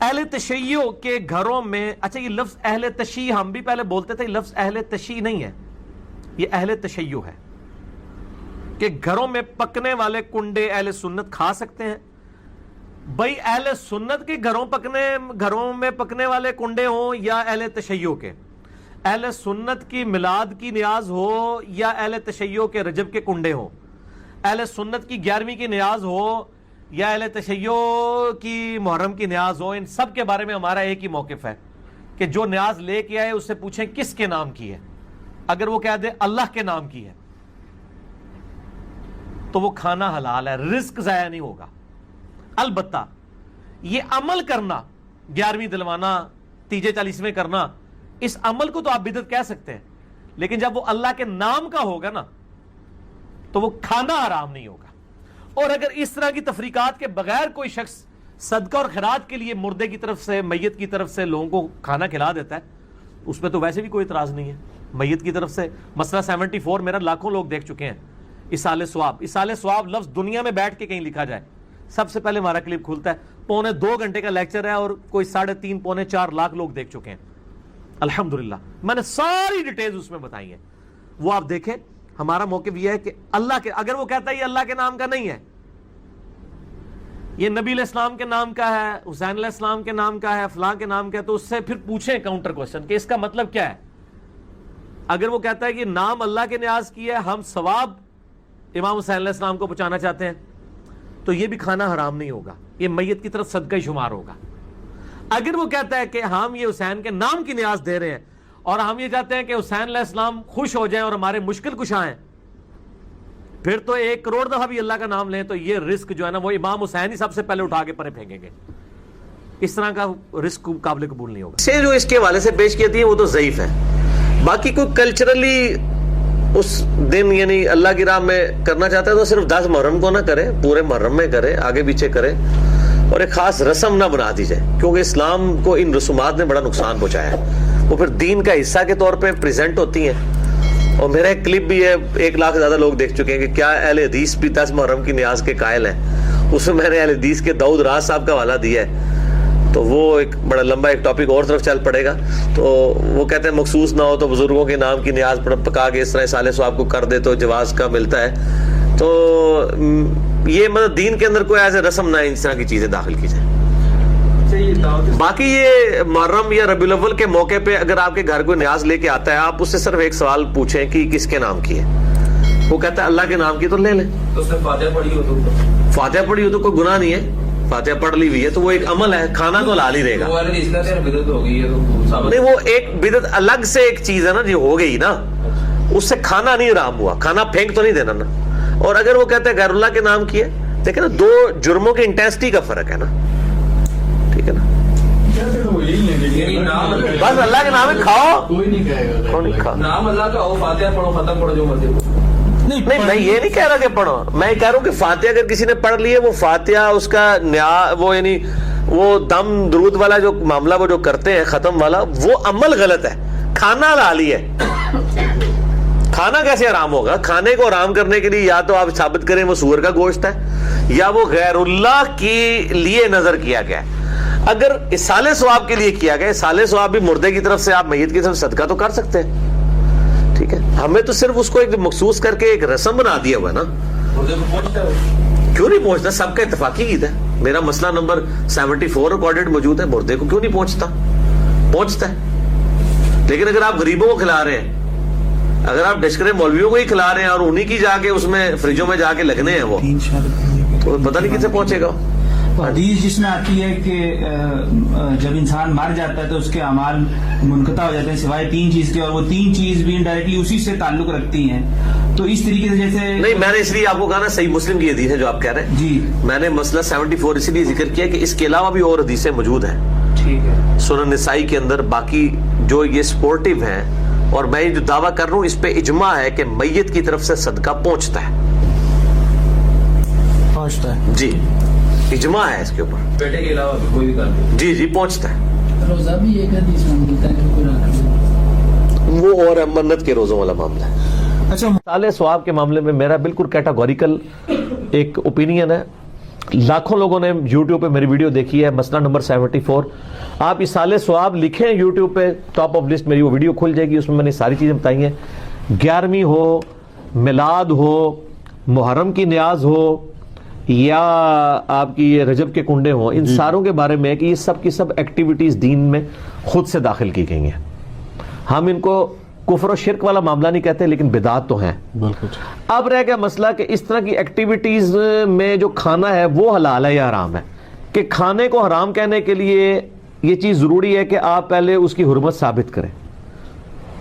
اہل تشیع کے گھروں میں، اچھا یہ لفظ اہل تشیع ہم بھی پہلے بولتے تھے، لفظ اہل تشیع نہیں ہے، یہ اہل تشیع ہے کہ گھروں میں پکنے والے کنڈے اہل سنت کھا سکتے ہیں۔ بھائی اہل سنت کے گھروں میں پکنے والے کنڈے ہوں یا اہل تشیع کے، اہل سنت کی میلاد کی نیاز ہو یا اہل تشیع کے رجب کے کنڈے ہوں، اہل سنت کی 11ویں کی نیاز ہو یا اہل تشیع کی محرم کی نیاز ہو، ان سب کے بارے میں ہمارا ایک ہی موقف ہے کہ جو نیاز لے کے آئے اس سے پوچھیں کس کے نام کی ہے۔ اگر وہ کہہ دے اللہ کے نام کی ہے تو وہ کھانا حلال ہے، رزق ضائع نہیں ہوگا۔ البتہ یہ عمل کرنا، 11ویں دلوانا، تیجے 40ویں کرنا، اس عمل کو تو آپ بدعت کہہ سکتے ہیں، لیکن جب وہ اللہ کے نام کا ہوگا نا تو وہ کھانا حرام نہیں ہوگا۔ اور اگر اس طرح کی تفریقات کے بغیر کوئی شخص صدقہ اور خیرات کے لیے مردے کی طرف سے، میت کی طرف سے لوگوں کو کھانا کھلا دیتا ہے، اس میں تو ویسے بھی کوئی اعتراض نہیں ہے۔ میت کی طرف سے مسئلہ 74 میرا لاکھوں لوگ دیکھ چکے ہیں، اصال ثواب لفظ دنیا میں بیٹھ کے کہیں لکھا جائے، سب سے پہلے ہمارا کلپ کھلتا ہے، 2.25 گھنٹے کا لیکچر ہے اور کوئی 3.5 پونے 4 لاکھ لوگ دیکھ چکے ہیں الحمدللہ۔ میں نے ساری ڈیٹیلز اس میں بتائی ہیں، وہ آپ دیکھیں۔ ہمارا موقف یہ ہے کہ اللہ کے، اگر وہ کہتا ہے یہ اللہ کے نام کا نہیں ہے، یہ نبی علیہ السلام کے نام کا ہے، حسین علیہ السلام کے نام کا ہے، فلاں کے نام کا ہے، تو اس سے پھر پوچھیں کاؤنٹر کوسچن کہ اس کا مطلب کیا ہے۔ اگر وہ کہتا ہے کہ نام اللہ کے نیاز کی ہے، ہم ثواب امام حسین علیہ السلام کو پہنچانا چاہتے ہیں، تو یہ بھی کھانا حرام نہیں ہوگا، یہ میت کی طرف صدقہ ہی شمار ہوگا۔ اگر وہ کہتا ہے کہ ہم یہ حسین کے نام کی نیاز دے رہے ہیں اور ہم یہ چاہتے ہیں کہ حسین علیہ السلام خوش ہو جائیں اور ہمارے مشکل کشا ہیں، پھر تو 1 کروڑ دفعہ بھی اللہ کا نام لیں تو یہ رزق جو ہے نا وہ امام حسین ہی سب سے پہلے اٹھا کے پرے پھینکیں گے۔ اس طرح کا رزق قابل قبول نہیں ہوگا۔ سے جو اس کے حوالے سے پیش کیتی ہیں وہ تو ضعیف ہے، باقی کوئی کلچرلی اس دن یعنی اللہ کی راہ میں کرنا چاہتا ہے تو صرف 10 محرم کو نہ کرے، پورے محرم میں کرے، آگے پیچھے کرے، اور ایک خاص رسم نہ بنا دی جائے، کیونکہ اسلام کو ان رسومات نے بڑا نقصان پہنچایا ہے، وہ پھر دین کا حصہ کے طور پہ پریزنٹ ہوتی ہیں۔ اور میرا ایک کلپ بھی ہے، 1 لاکھ زیادہ لوگ دیکھ چکے ہیں کہ کیا اہل حدیث بھی 10 محرم کی نیاز کے قائل ہیں۔ اس میں نے اہل حدیث کے داؤد راز صاحب کا حوالہ دیا ہے، تو وہ ایک بڑا لمبا ایک ٹاپک اور طرف چل پڑے گا۔ تو وہ کہتے ہیں مخصوص نہ ہو تو بزرگوں کے نام کی نیاز پکا کے اس طرح اصال ثواب کو کر دے تو جواز کا ملتا ہے۔ تو یہ مطلب دین کے اندر کوئی ایسے رسم نہ اس طرح کی چیزیں داخل کی جائیں۔ باقی یہ محرم یا ربیع الاول کے موقع پہ اگر آپ کے گھر کوئی نیاز لے کے آتا ہے، آپ اس سے صرف ایک سوال پوچھیں کہ کس کے نام کی ہے، وہ کہتا ہے اللہ کے نام کی تو لے لیں۔ تو صرف فاتحہ پڑھی ہو تو فاتحہ پڑھی ہو تو کوئی گناہ نہیں ہے، فاتحہ پڑھ لی ہوئی ہے تو وہ ایک عمل ہے، کھانا تو حلال ہی رہے گا۔ نہیں وہ ایک بدعت الگ سے ایک چیز ہے نا جو ہو گئی نا، اس سے کھانا نہیں حرام ہوا، کھانا پھینک تو نہیں دینا نا۔ اور اگر وہ کہتا ہے غیر اللہ کے نام کی ہے، دیکھیں نا 2 جرموں کی انٹینسٹی کا فرق ہے نا، ٹھیک ہے نا۔ بس اللہ کے نام ہے، کھاؤ، کوئی نہیں کہے گا نام اللہ کا ہو، فاتحہ پڑھو، ختم پڑھو، جو مرضی۔ نہیں میں یہ نہیں کہہ رہا کہ پڑھو، میں کہہ رہا ہوں کہ فاتحہ اگر کسی نے پڑھ لی ہے، وہ فاتحہ اس کا وہ یعنی وہ دم درود والا جو معاملہ وہ جو کرتے ہیں ختم والا، وہ عمل غلط ہے، کھانا حلالی ہے۔ کھانا کیسے حرام ہوگا؟ کھانے کو حرام کرنے کے لیے یا تو آپ ثابت کریں وہ سور کا گوشت ہے یا وہ غیر اللہ کے لیے نظر کیا گیا ہے۔ اگر اصال ثواب کے لیے کیا گیا، اصال ثواب بھی مردے کی طرف سے، آپ میت کی طرف صدقہ تو کر سکتے ہیں، ٹھیک ہے۔ ہمیں تو صرف اس کو ایک مخصوص کر کے ایک رسم بنا دیا ہوا ہے نا۔ کیوں نہیں پہنچتا؟ سب کا اتفاقی عید ہے۔ میرا مسئلہ نمبر 74 ریکارڈڈ موجود ہے، مردے کو کیوں نہیں پہنچتا ہے۔ لیکن اگر آپ غریبوں کو کھلا رہے ہیں، اگر آپ ڈشکرے مولویوں کو ہی کھلا رہے ہیں اور انہی کی جا کے اس میں فریجوں میں جا کے لگنے ہیں وہ، تو پتہ نہیں کسے پہنچے گا۔ حدیث جس میں آتی ہے کہ جب انسان مر جاتا ہے تو اس کے اعمال منقطع ہو جاتے ہیں سوائے 3 چیز کے، اور وہ 3 چیز بھی انڈائریکٹلی اسی سے تعلق رکھتی ہیں۔ تو اس طریقے سے جیسے نہیں، میں نے اس لیے آپ کو کہا نا صحیح مسلم کی حدیث ہے جو آپ کہہ رہے ہیں جی، میں نے مسئلہ 74 اسی لیے ذکر کیا کہ اس کے علاوہ بھی اور حدیثیں موجود ہیں، ٹھیک ہے، سنن نسائی کے اندر۔ باقی جو یہ سپورٹیو ہیں، اور میں جو دعویٰ کر رہا ہوں اس پہ اجماع ہے کہ میت کی طرف سے صدقہ پہنچتا ہے جی، اجماع ہے اس کے اوپر، بیٹے کے علاوہ کوئی بھی کام جی پہنچتا ہے۔ روزہ بھی ایک حدیث میں ملتا ہے کہ کوئی رکھ لے، وہ اور منت کے روزوں والا معاملہ ہے۔ اچھا اصال ثواب کے معاملے میں میرا بالکل کیٹاگوریکل ایک اوپینین ہے، لاکھوں لوگوں نے یوٹیوب پہ میری ویڈیو دیکھی ہے، مسئلہ نمبر 74. آپ اصالِ ثواب لکھیں یوٹیوب پہ، ٹاپ آف لسٹ میری وہ ویڈیو کھل جائے گی، اس میں میں نے ساری چیزیں بتائی ہیں. 11ویں ہو، میلاد ہو، محرم کی نیاز ہو، یا آپ کی یہ رجب کے کنڈے ہوں، ان ساروں کے بارے میں ہے کہ یہ سب کی سب ایکٹیویٹیز دین میں خود سے داخل کی گئی ہیں. ہم ان کو کفر و شرک والا معاملہ نہیں کہتے، لیکن بدعات تو ہیں. بالکل. اب رہ گیا مسئلہ کہ اس طرح کی ایکٹیویٹیز میں جو کھانا ہے وہ حلال ہے یا حرام ہے. کہ کھانے کو حرام کہنے کے لیے یہ چیز ضروری ہے کہ آپ پہلے اس کی حرمت ثابت کریں.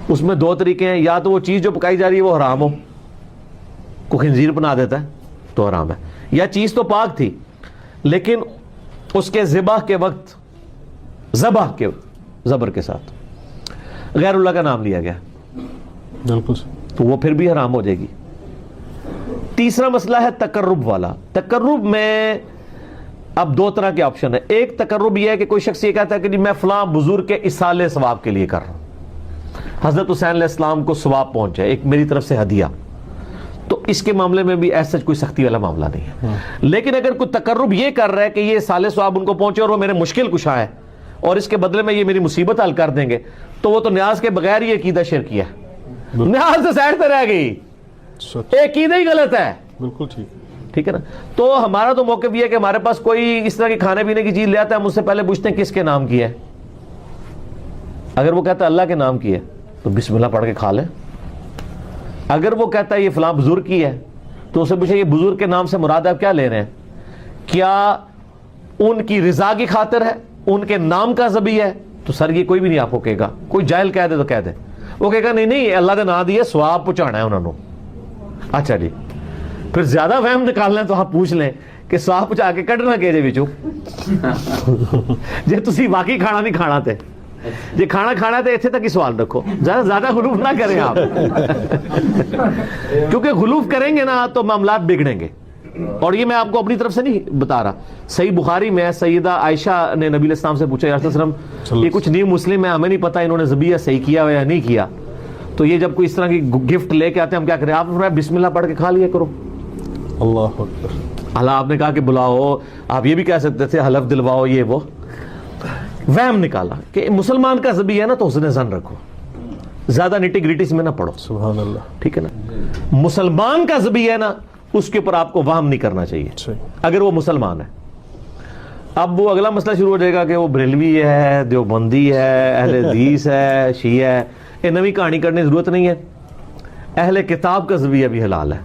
اس میں دو طریقے ہیں، یا تو وہ چیز جو پکائی جا رہی ہے وہ حرام ہو، کوئی خنزیر بنا دیتا ہے تو حرام ہے، یا چیز تو پاک تھی لیکن اس کے ذبح کے وقت زبر کے ساتھ غیر اللہ کا نام لیا گیا بالکل تو وہ پھر بھی حرام ہو جائے گی. تیسرا مسئلہ ہے تقرب والا. تقرب میں اب دو طرح کے آپشن ہے. ایک تقرب یہ ہے کہ کوئی شخص یہ کہتا ہے کہ میں فلاں بزرگ کے اصالِ ثواب کے لیے کر رہا ہوں، حضرت حسین علیہ السلام کو ثواب پہنچے، ایک میری طرف سے ہدیہ. تو اس کے معاملے میں بھی ایسا کوئی سختی والا معاملہ نہیں ہے. لیکن اگر کوئی تقرب یہ کر رہا ہے کہ یہ اصالِ ثواب ان کو پہنچے اور وہ میرے مشکل کشا ہے اور اس کے بدلے میں یہ میری مصیبت حل کر دیں گے، تو وہ تو نیاز کے بغیر ہی عقیدہ شرک ہے. نیاز سے سائڈ پہ رہ گئی، عقیدہ ہی غلط ہے. بالکل ٹھیک ہے نا. تو ہمارا تو موقف یہ ہے کہ ہمارے پاس کوئی اس طرح کی کھانے پینے کی چیز لے آتا ہے، ہم اس سے پہلے پوچھتے ہیں کس کے نام کی ہے. اگر وہ کہتا ہے اللہ کے نام کی ہے تو بسم اللہ پڑھ کے کھا لیں. اگر وہ کہتا ہے یہ فلاں بزرگ کی ہے تو اسے پوچھے یہ بزرگ کے نام سے مراد آپ کیا لے رہے ہیں؟ کیا ان کی رضا کی خاطر ہے، ان کے نام کا ذبیح ہے؟ تو سر یہ کوئی بھی نہیں آپ کو کہے گا. کوئی جاہل کہہ دے تو کہہ دے، وہ کہے گا نہیں اللہ کا نام دیے ثواب پہنچانا ہے انہوں نے. اچھا جی، پھر زیادہ وہم نکالنا ہے تو آپ پوچھ لیں کہ ثواب پہنچا کے کڈنا کہ جے وچوں جے تسی واقعی کھانا نہیں کھانا تے جی کھانا کھانا تو اتنے تک ہی سوال رکھو، زیادہ غلوف نہ کریں آپ کیونکہ غلوف کریں گے نا تو معاملات بگڑیں گے. اور یہ میں آپ کو اپنی طرف سے نہیں بتا رہا. صحیح بخاری میں سیدہ عائشہ نے نبی علیہ السلام سے پوچھا یا رسول اللہ علیہ وسلم یہ کچھ نیو مسلم ہے، ہمیں نہیں پتا انہوں نے ذبیحہ صحیح کیا ہوا یا نہیں کیا، تو یہ جب کوئی اس طرح کی گفٹ لے کے آتے ہیں ہم کیا کریں؟ آپ فرمایا بسم اللہ پڑھ کے کھا لیا کرو. اللہ اکبر. اللہ آپ نے کہا کہ بلاؤ، آپ یہ بھی کہہ سکتے تھے حلف دلواؤ، یہ وہ وہم نکالا کہ مسلمان کا ذبیحہ ہے نا تو حسن ظن رکھو، زیادہ نٹی گریٹی میں نہ پڑھو. سبحان اللہ. ٹھیک ہے نا. مسلمان کا ذبیحہ ہے نا اس کے اوپر آپ کو وہم نہیں کرنا چاہیے اگر وہ مسلمان ہے. اب وہ اگلا مسئلہ شروع ہو جائے گا کہ وہ بریلوی ہے، دیوبندی ہے، اہل حدیث ہے، شیعہ ہے. یہ نئی کہانی کرنے کی ضرورت نہیں ہے. اہل کتاب کا ذبیحہ بھی حلال ہے.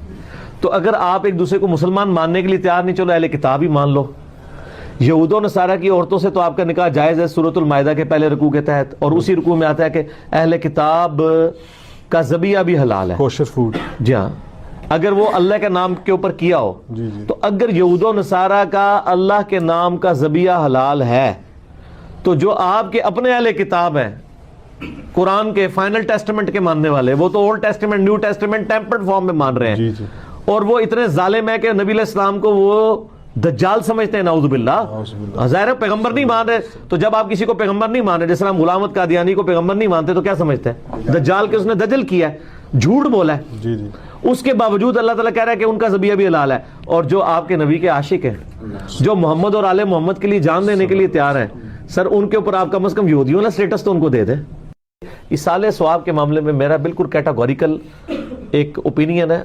تو اگر آپ ایک دوسرے کو مسلمان ماننے کے لیے تیار نہیں، چلو اہل کتاب ہی مان لو. یہود و نصارہ کی عورتوں سے تو آپ کا نکاح جائز ہے سورۃ المائدہ کے پہلے رکوع کے تحت، اور اسی رکوع میں آتا ہے کہ اہل کتاب کا ذبیحہ بھی حلال ہے. کوشر فوڈ. جی ہاں، اگر وہ اللہ کے نام کے اوپر کیا ہو. تو اگر یہود و نصارہ کا اللہ کے نام کا ذبیحہ حلال ہے تو جو آپ کے اپنے اہل کتاب ہیں قرآن کے فائنل ٹیسٹمنٹ کے ماننے والے، وہ تو old testament new testament tempered form میں مان رہے ہیں. اور وہ اتنے ظالم ہے کہ نبی علیہ السلام کو وہ دجال سمجھتے ہیں، نعوذ باللہ. ظاہر ہے پیغمبر نہیں مان رہے، تو جب آپ کسی کو پیغمبر نہیں مان رہے، جیسے ہم غلام احمد قادیانی کو پیغمبر نہیں مانتے تو کیا سمجھتے ہیں؟ دجال کے اس نے دجل کیا ہے، جھوٹ بولا ہے. اس کے باوجود اللہ تعالیٰ کہہ رہا ہے کہ ان کا ذبیحہ بھی حلال ہے. اور جو آپ کے نبی کے عاشق ہیں، جو محمد اور آل محمد کے لیے جان دینے کے لیے تیار ہیں، سر ان کے اوپر آپ کم از کم یہودیوں نا سٹیٹس تو ان کو دے دیں. اصالِ ثواب کے معاملے میں میرا بالکل کیٹاگوریکل ایک اوپینین ہے.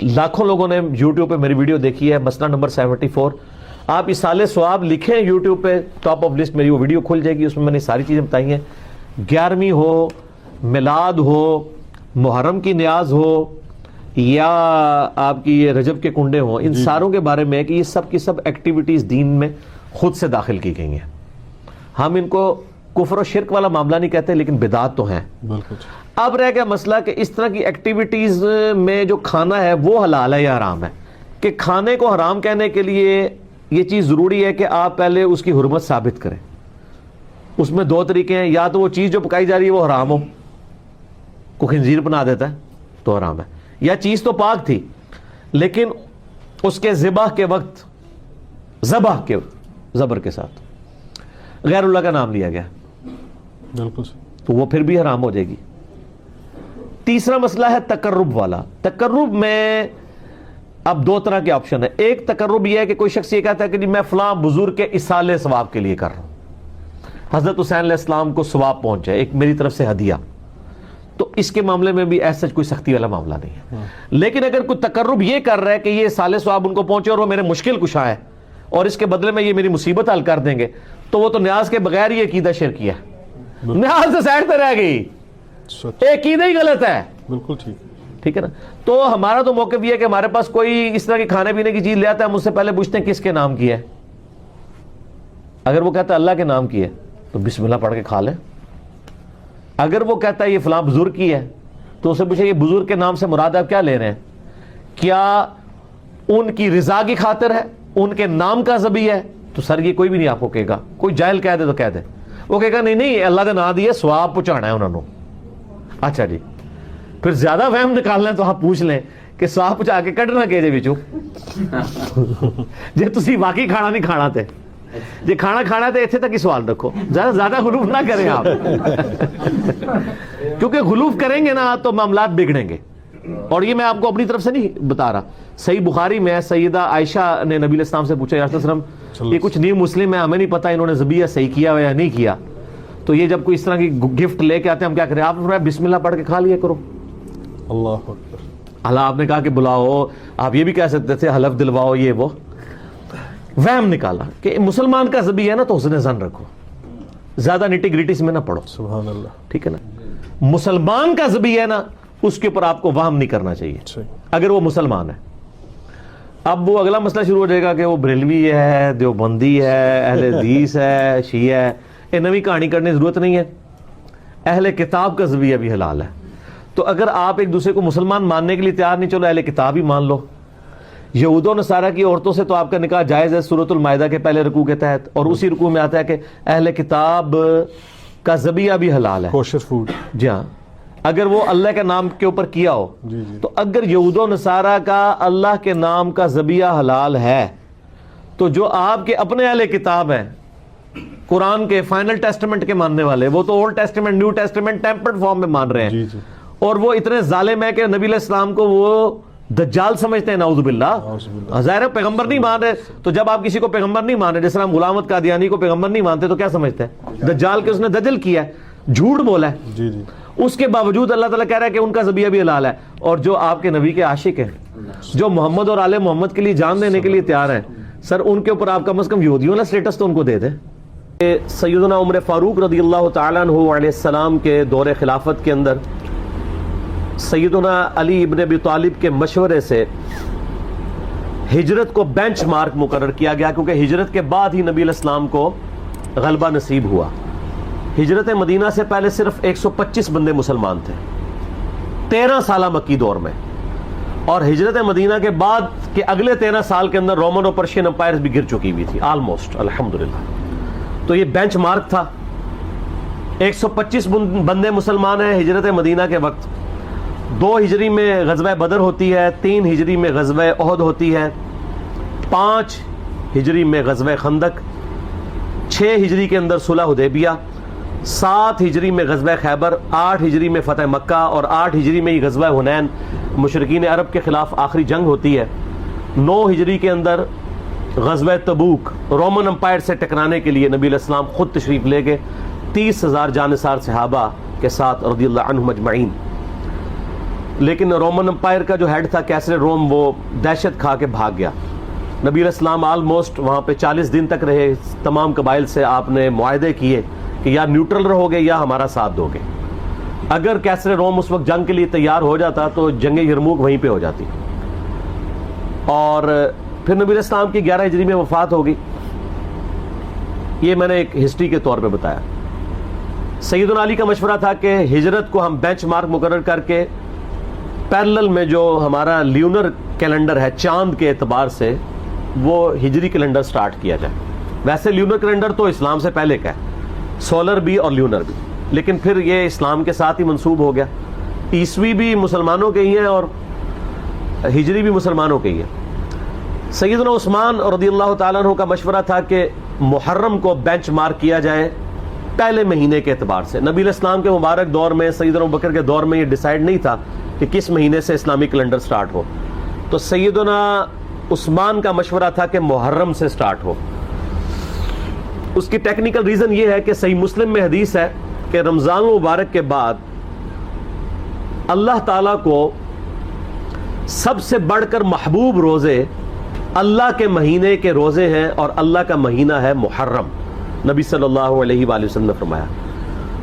لاکھوں لوگوں نے یوٹیوب پہ میری ویڈیو دیکھی ہے، مسئلہ نمبر 74. آپ اصالِ ثواب لکھیں یوٹیوب پہ، ٹاپ آف لسٹ میری وہ ویڈیو کھل جائے گی، اس میں میں نے ساری چیزیں بتائی ہیں. 11ویں ہو، میلاد ہو، محرم کی نیاز ہو، یا آپ کی یہ رجب کے کنڈے ہوں، ان ساروں کے بارے میں ہے کہ یہ سب کی سب ایکٹیویٹیز دین میں خود سے داخل کی گئی ہیں. ہم ان کو کفر و شرک والا معاملہ نہیں کہتے، لیکن بدعات تو ہیں. اب رہ گیا مسئلہ کہ اس طرح کی ایکٹیویٹیز میں جو کھانا ہے وہ حلال ہے یا حرام ہے. کہ کھانے کو حرام کہنے کے لیے یہ چیز ضروری ہے کہ آپ پہلے اس کی حرمت ثابت کریں. اس میں دو طریقے ہیں، یا تو وہ چیز جو پکائی جا رہی ہے وہ حرام ہو، کوئی خنزیر بنا دیتا ہے تو حرام ہے، یا چیز تو پاک تھی لیکن اس کے ذبح کے وقت زبر کے ساتھ غیر اللہ کا نام لیا گیا تو وہ پھر بھی حرام ہو جائے گی. تیسرا مسئلہ ہے تقرب والا. تقرب میں اب دو طرح کے آپشن ہے. ایک تقرب یہ ہے کہ کوئی شخص یہ کہتا ہے کہ جی میں فلاں بزرگ کے اصالے ثواب کے لیے کر رہا ہوں, حضرت حسین علیہ السلام کو ثواب پہنچ جائے, ایک میری طرف سے ہدیہ, تو اس کے معاملے میں بھی ایسا کوئی سختی والا معاملہ نہیں ہے. لیکن اگر کوئی تقرب یہ کر رہا ہے کہ یہ اصالے ثواب ان کو پہنچے اور وہ میرے مشکل کشا ہے اور اس کے بدلے میں یہ میری مصیبت حل کر دیں گے, تو وہ تو نیاز کے بغیر ہی عقیدہ شرکی ہے, نیاز سے سائڈ پہ رہ گئی, عقیدہ ہی غلط ہے. بالکل ٹھیک ہے نا. تو ہمارا تو موقف یہ ہے کہ ہمارے پاس کوئی اس طرح کے کھانے پینے کی چیز لے آتا ہے, ہم اس سے پہلے پوچھتے ہیں کس کے نام کی ہے. اگر وہ کہتا ہے اللہ کے نام کی ہے تو بسم اللہ پڑھ کے کھا لیں. اگر وہ کہتا ہے یہ فلاں بزرگ کی ہے تو اسے پوچھے یہ بزرگ کے نام سے مراد آپ کیا لے رہے ہیں, کیا ان کی رضا کی خاطر ہے, ان کے نام کا ذبح ہے؟ تو سر یہ کوئی بھی نہیں آپ کو کہے گا, کوئی جاہل کہہ دے تو کہہ دے, وہ کہے گا نہیں اللہ کے نام دیے ثواب پہنچانا ہے انہوں نے. اچھا جی, پھر زیادہ وہم نکالنا ہے تو آپ پوچھ لیں کہ ثواب پہنچا کے کڈنا کہ وچوں جی تسی واقعی کھانا نہیں کھانا تے, جی کھانا کھانا تے اتنے تک ہی سوال رکھو, زیادہ غلوف نہ کریں آپ کیونکہ غلوف کریں گے نا تو معاملات بگڑیں گے. اور یہ میں آپ کو اپنی طرف سے نہیں بتا رہا, صحیح بخاری میں سیدہ عائشہ نے نبی علیہ السلام سے پوچھا یا رسول اللہ علیہ وسلم یہ کچھ نیو مسلم ہے, ہمیں نہیں پتا انہوں نے ذبیحہ صحیح کیا ہوا یا نہیں کیا, تو یہ جب کوئی اس طرح کی گفٹ لے کے آتے ہیں ہم کیا کریں؟ آپ نے بسم اللہ پڑھ کے کھا لیا کرو. اللہ اکبر. اللہ آپ نے کہا کہ بلاؤ, آپ یہ بھی کہہ سکتے تھے حلف دلواؤ, یہ وہ وہم نکالا کہ مسلمان کا ذبیحہ ہے نا تو حسن ظن رکھو, زیادہ نٹی گریٹی میں نہ پڑھو. سبحان اللہ. ٹھیک ہے نا, مسلمان کا ذبیحہ ہے نا اس کے اوپر آپ کو وہم نہیں کرنا چاہیے اگر وہ مسلمان ہے. اب وہ اگلا مسئلہ شروع ہو جائے گا کہ وہ بریلوی ہے, دیوبندی ہے, اہل حدیث ہے, شیعہ ہے, یہ نئی کہانی کرنے کی ضرورت نہیں ہے. اہل کتاب کا ذبیحہ بھی حلال ہے. تو اگر آپ ایک دوسرے کو مسلمان ماننے کے لیے تیار نہیں, چلو اہل کتاب ہی مان لو. یہود و نصارہ کی عورتوں سے تو آپ کا نکاح جائز ہے سورۃ المائدہ کے پہلے رکوع کے تحت, اور اسی رکوع میں آتا ہے کہ اہل کتاب کا ذبیحہ بھی حلال ہے, کوشر فوڈ. جی ہاں, اگر وہ اللہ کے نام کے اوپر کیا ہو. تو اگر یہود و نصارہ کا اللہ کے نام کا ذبیحہ حلال ہے تو جو آپ کے اپنے اہل کتاب ہیں قرآن کے فائنل ٹیسٹمنٹ کے ماننے والے, وہ تو old testament new testament tempered form میں مان رہے ہیں, اور وہ اتنے ظالم ہیں کہ نبی علیہ السلام کو وہ دجال سمجھتے ہیں. نعوذ باللہ. ظاہر پیغمبر نہیں مان رہے, تو جب آپ کسی کو پیغمبر نہیں مان رہے, جس طرح غلام احمد قادیانی کو پیغمبر نہیں مانتے, تو کیا سمجھتے ہیں؟ دجال کے اس نے دجل کیا ہے, جھوٹ بولا ہے. اس کے باوجود اللہ تعالیٰ کہہ رہا ہے کہ ان کا ذبیحہ بھی حلال ہے. اور جو آپ کے نبی کے عاشق ہیں, جو محمد اور آل محمد کے لیے جان دینے کے لیے تیار ہیں, سر ان کے اوپر آپ کم از کم یہودیوں والا اسٹیٹس تو ان کو دے دیں. سیدنا عمر فاروق رضی اللہ تعالیٰ عنہ علیہ السلام کے دور خلافت کے اندر سیدنا علی ابن ابی طالب کے مشورے سے ہجرت کو بینچ مارک مقرر کیا گیا, کیونکہ ہجرت کے بعد ہی نبی علیہ السلام کو غلبہ نصیب ہوا. ہجرت مدینہ سے پہلے صرف 125 بندے مسلمان تھے 13 سالہ مکی دور میں, اور ہجرت مدینہ کے بعد کے اگلے 13 سال کے اندر رومن اور پرشین امپائرز بھی گر چکی ہوئی تھی آلموسٹ, الحمدللہ. تو یہ بینچ مارک تھا. 125 بندے مسلمان ہیں ہجرت مدینہ کے وقت. 2 ہجری میں غزوہ بدر ہوتی ہے, 3 ہجری میں غزوہ احد ہوتی ہے, 5 ہجری میں غزوہ خندق, 6 ہجری کے اندر صلح حدیبیہ, 7 ہجری میں غزوہ خیبر, 8 ہجری میں فتح مکہ, اور 8 ہجری میں یہ غزوہ حنین مشرکین عرب کے خلاف آخری جنگ ہوتی ہے. 9 ہجری کے اندر غزوہ تبوک رومن امپائر سے ٹکرانے کے لیے نبی علیہ السلام خود تشریف لے گئے 30,000 جانثار صحابہ کے ساتھ رضی اللہ عنہم اجمعین. لیکن رومن امپائر کا جو ہیڈ تھا کیسر روم, وہ دہشت کھا کے بھاگ گیا. نبی علیہ السلام آلموسٹ وہاں پہ 40 دن تک رہے. تمام قبائل سے آپ نے معاہدے کیے کہ یا نیوٹرل رہو گے یا ہمارا ساتھ دو گے. اگر کیسر روم اس وقت جنگ کے لیے تیار ہو جاتا تو جنگ یرموک وہیں پہ ہو جاتی. اور پھر نبی علیہ السلام کی 11 ہجری میں وفات ہو گئی. یہ میں نے ایک ہسٹری کے طور پہ بتایا. سیدنا علی کا مشورہ تھا کہ ہجرت کو ہم بینچ مارک مقرر کر کے پیرلل میں جو ہمارا لیونر کیلنڈر ہے چاند کے اعتبار سے, وہ ہجری کیلنڈر سٹارٹ کیا جائے. ویسے لیونر کیلنڈر تو اسلام سے پہلے کا ہے, سولر بھی اور لیونر بھی, لیکن پھر یہ اسلام کے ساتھ ہی منسوب ہو گیا. عیسوی بھی مسلمانوں کے ہی ہیں اور ہجری بھی مسلمانوں کے ہی ہے. سیدنا عثمان رضی اللہ تعالیٰ عنہ کا مشورہ تھا کہ محرم کو بینچ مارک کیا جائے پہلے مہینے کے اعتبار سے. نبی علیہ السلام کے مبارک دور میں, سیدنا ابوبکر کے دور میں یہ ڈیسائیڈ نہیں تھا کہ کس مہینے سے اسلامی کیلنڈر سٹارٹ ہو. تو سیدنا عثمان کا مشورہ تھا کہ محرم سے سٹارٹ ہو. اس کی ٹیکنیکل ریزن یہ ہے کہ صحیح مسلم میں حدیث ہے کہ رمضان المبارک کے بعد اللہ تعالیٰ کو سب سے بڑھ کر محبوب روزے اللہ کے مہینے کے روزے ہیں اور اللہ کا مہینہ ہے محرم. نبی صلی اللہ علیہ وآلہ وسلم نے فرمایا.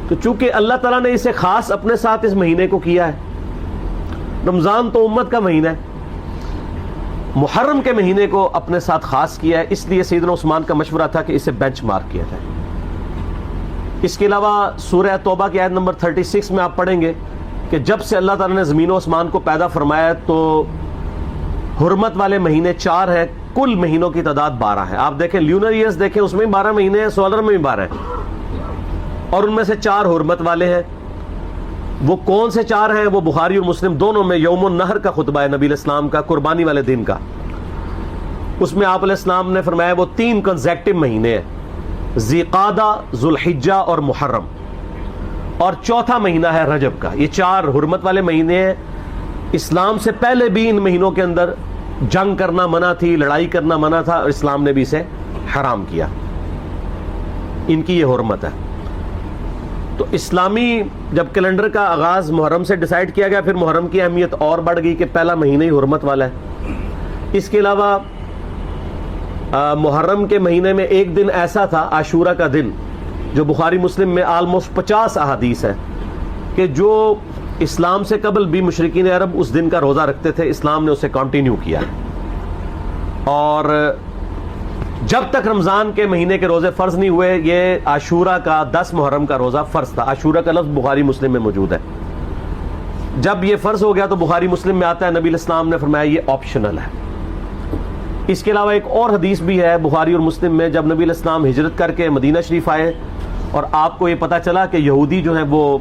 تو چونکہ اللہ تعالیٰ نے اسے خاص اپنے ساتھ اس مہینے کو کیا ہے, رمضان تو امت کا مہینہ ہے, محرم کے مہینے کو اپنے ساتھ خاص کیا ہے, اس لیے سیدنا عثمان کا مشورہ تھا کہ اسے بینچ مارک کیا جائے. اس کے علاوہ سورہ توبہ کی آیت نمبر 36 میں آپ پڑھیں گے کہ جب سے اللہ تعالیٰ نے زمین و آسمان کو پیدا فرمایا تو حرمت والے مہینے 4 ہیں, کل مہینوں کی تعداد 12 ہے. آپ دیکھیں لیونر ایئرز دیکھیں, اس میں 12 مہینے ہیں, سولر میں بھی 12 ہیں, اور ان میں سے 4 حرمت والے ہیں. وہ کون سے 4 ہیں؟ وہ بخاری اور مسلم دونوں میں یوم النحر کا خطبہ ہے نبی علیہ السلام کا, قربانی والے دن کا. اس میں آپ علیہ السلام نے فرمایا وہ 3 کنزیکٹو مہینے ہیں, ذی-قعدہ, ذوالحجہ اور محرم, اور چوتھا مہینہ ہے رجب کا. یہ 4 حرمت والے مہینے ہیں. اسلام سے پہلے بھی ان مہینوں کے اندر جنگ کرنا منع تھی, لڑائی کرنا منع تھا, اور اسلام نے بھی اسے حرام کیا. ان کی یہ حرمت ہے. تو اسلامی جب کیلنڈر کا آغاز محرم سے ڈیسائیڈ کیا گیا, پھر محرم کی اہمیت اور بڑھ گئی کہ پہلا مہینہ ہی حرمت والا ہے. اس کے علاوہ محرم کے مہینے میں ایک دن ایسا تھا, عاشورہ کا دن, جو بخاری مسلم میں آلموسٹ 50 احادیث ہے کہ جو اسلام سے قبل بھی مشرکین عرب اس دن کا روزہ رکھتے تھے, اسلام نے اسے کنٹینیو کیا. اور جب تک رمضان کے مہینے کے روزے فرض نہیں ہوئے, یہ عاشورہ کا 10 محرم کا روزہ فرض تھا. عاشورہ کا لفظ بخاری مسلم میں موجود ہے. جب یہ فرض ہو گیا تو بخاری مسلم میں آتا ہے, نبی علیہ السلام نے فرمایا یہ آپشنل ہے. اس کے علاوہ ایک اور حدیث بھی ہے بخاری اور مسلم میں, جب نبی علیہ السلام ہجرت کر کے مدینہ شریف آئے اور آپ کو یہ پتا چلا کہ یہودی جو ہیں وہ